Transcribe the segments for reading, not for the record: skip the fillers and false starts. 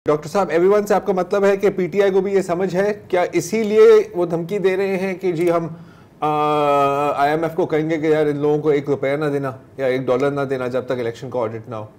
Doctor साहब, everyone से आपका मतलब है कि पीटीआई को भी ये समझ है क्या? इसीलिए वो धमकी दे रहे हैं कि जी हम आईएमएफ को कहेंगे कि यार इन लोगों को $1 ना देना या $1 ना देना जब तक इलेक्शन का ऑडिट ना हो।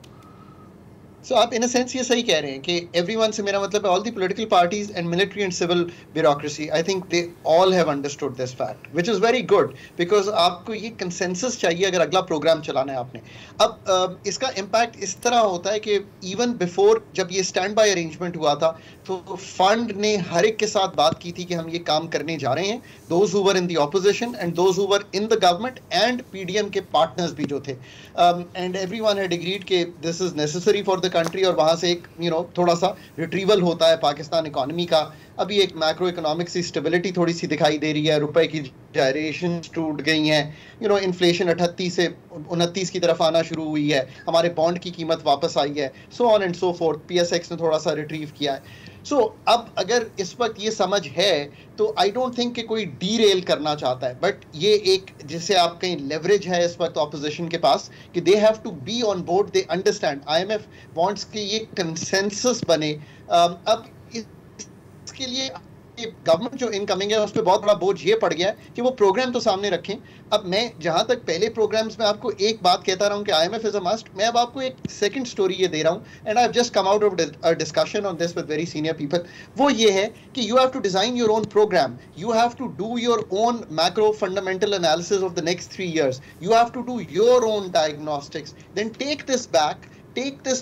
सो आप इन अ सेंस ये सही कह रहे हैं कि एवरीवन से मेरा मतलब है all the political parties and military and civil bureaucracy, I think they all have understood this fact which is very good, because आपको ये कंसेंसस चाहिए अगर अगला प्रोग्राम चलाना है आपने। अब इसका इम्पैक्ट इस तरह होता है कि इवन बिफोर जब ये स्टैंड बाय अरेंजमेंट हुआ था तो फंड ने हर एक के साथ बात की थी कि हम ये काम करने जा रहे हैं, those who were in the opposition and those who were in the government and PDM के पार्टनर्स भी जो थे, एंड एवरीवन हैड एग्रीड कि this is necessary for the country और वहां से एक थोड़ा सा रिट्रीवल होता है पाकिस्तान इकोनॉमी का। अभी एक मैक्रो इकोनॉमिक सी स्टेबिलिटी थोड़ी सी दिखाई दे रही है, रुपए की जायरेशन टूट गई हैं, इन्फ्लेशन 38 से 29 की तरफ आना शुरू हुई है, हमारे बॉन्ड की कीमत वापस आई है, so on and so fourth. PSX ने थोड़ा सा रिट्रीव किया है। सो अब अगर इस वक्त ये समझ है तो आई डोंट थिंक कि कोई डीरेल करना चाहता है, बट ये एक जिसे आप कहीं लेवरेज है इस वक्त ऑपोजिशन के पास कि they have to be on board, they understand IMF wants कि ये कंसेंसस बने। अब इसके लिए गवर्नमेंट जो इनकमिंग है उस पर बहुत बड़ा बोझ ये पड़ गया है कि वो प्रोग्राम तो सामने रखें। अब मैं जहां तक पहले प्रोग्राम्स में आपको एक बात कहता रहा हूं कि आईएमएफ इज अ मस्ट, मैं अब आपको एक सेकंड स्टोरी ये दे रहा हूं and I have just come out of a discussion on this with very senior people. वो ये है कि you have to design your own programme, you have to do your own macro fundamental analysis of the next 3 years, you have to do your own diagnostics, then take this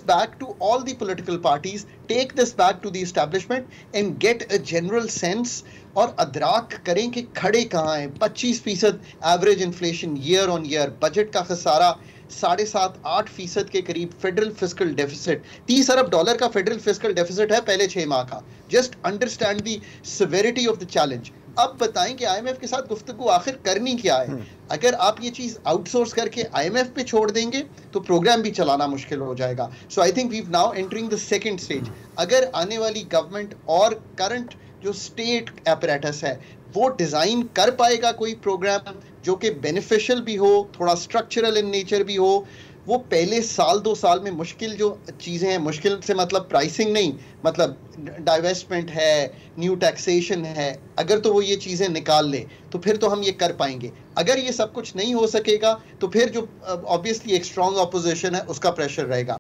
back to all the political parties, take this back to the establishment and get a general sense और अदराक करें कि खड़े कहाँ हैं। 25% average inflation year on year, budget का खसारा 7.5-8% के करीब, federal fiscal deficit $30 अरब का फेडरल फिस्कल डेफिसिट है पहले 6 माह का। Just understand the severity of the challenge. अब बताएं कि आईएमएफ के साथ गुफ्तगू आखिर करनी क्या है। अगर आप ये चीज आउटसोर्स करके आईएमएफ पे छोड़ देंगे तो प्रोग्राम भी चलाना मुश्किल हो जाएगा। So I think we now entering the second stage. अगर आने वाली गवर्नमेंट और करंट जो स्टेट अपैरेटस है वो डिजाइन कर पाएगा कोई प्रोग्राम जो कि बेनिफिशियल भी हो, थोड़ा स्ट्रक्चरल इन नेचर भी हो, वो पहले 1-2 साल में मुश्किल जो चीज़ें हैं, मुश्किल से मतलब प्राइसिंग नहीं, मतलब डाइवेस्टमेंट है, न्यू टैक्सेशन है, अगर तो वो ये चीज़ें निकाल ले तो फिर तो हम ये कर पाएंगे। अगर ये सब कुछ नहीं हो सकेगा तो फिर जो ऑब्वियसली एक स्ट्रॉन्ग ऑपोजिशन है उसका प्रेशर रहेगा।